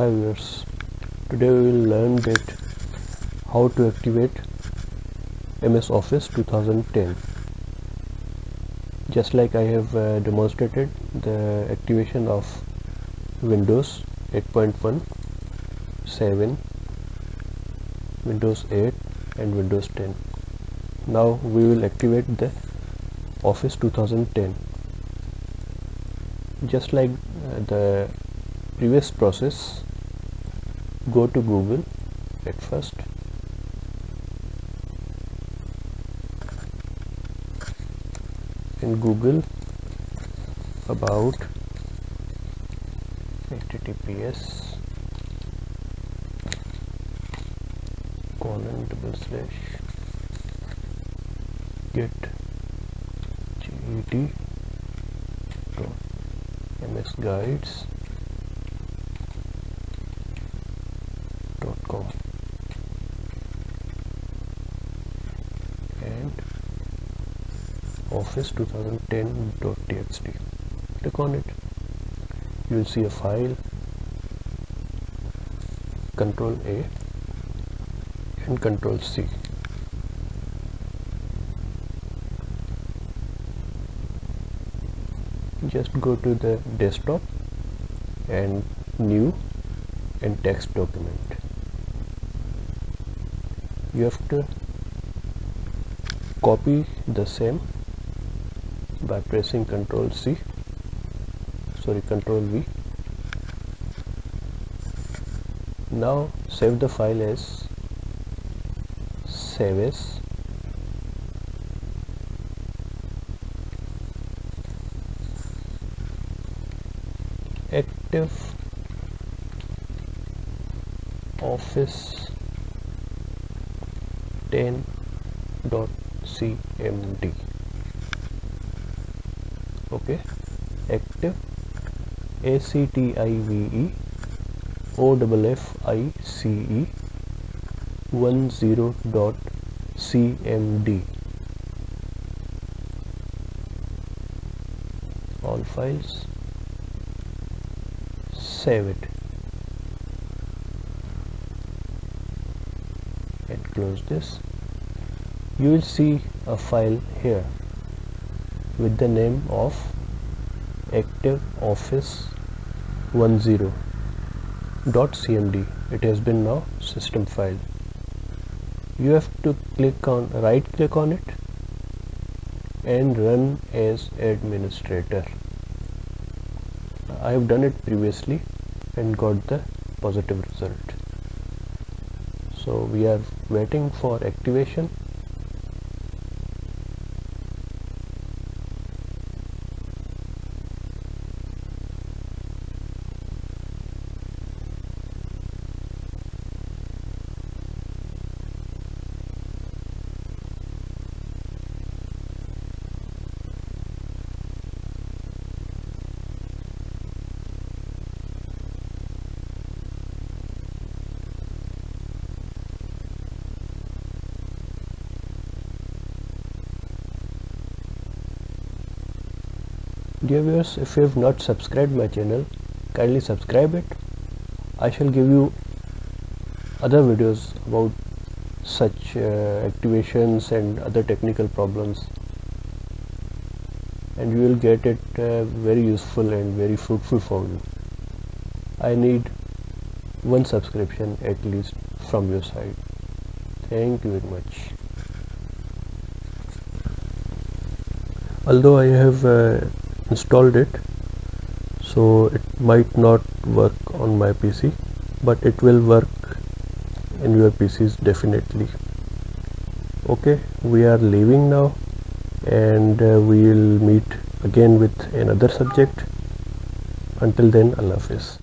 Hi viewers, today we will learn that how to activate MS Office 2010. Just like I have demonstrated the activation of Windows 8.1, 7, Windows 8 and Windows 10. Now we will activate the Office 2010. Just like the previous process, go to Google at first. In Google, about https :/get msguides.com and office 2010.txt. Click on it. You will see a file, Ctrl A and Ctrl C. Just go to the desktop and new and text document. You have to copy the same by pressing Ctrl V. Now save the file as save as active office 10.cmd. okay, active ACTIVE OFFICE 10.cmd. all files, save it and close this. You will see a file here with the name of active office 10.cmd. it has been now system file. You have to right click on it and run as administrator. I have done it previously and got the positive result. So we are waiting for activation. Dear viewers, if you have not subscribed my channel, kindly subscribe it. I shall give you other videos about such activations and other technical problems, and you will get it very useful and very fruitful for you. I need one subscription at least from your side. Thank you very much. Although I have installed it, so it might not work on my PC, but it will work in your PCs definitely. Okay, we are leaving now, and we will meet again with another subject. Until then, Allah Hafiz.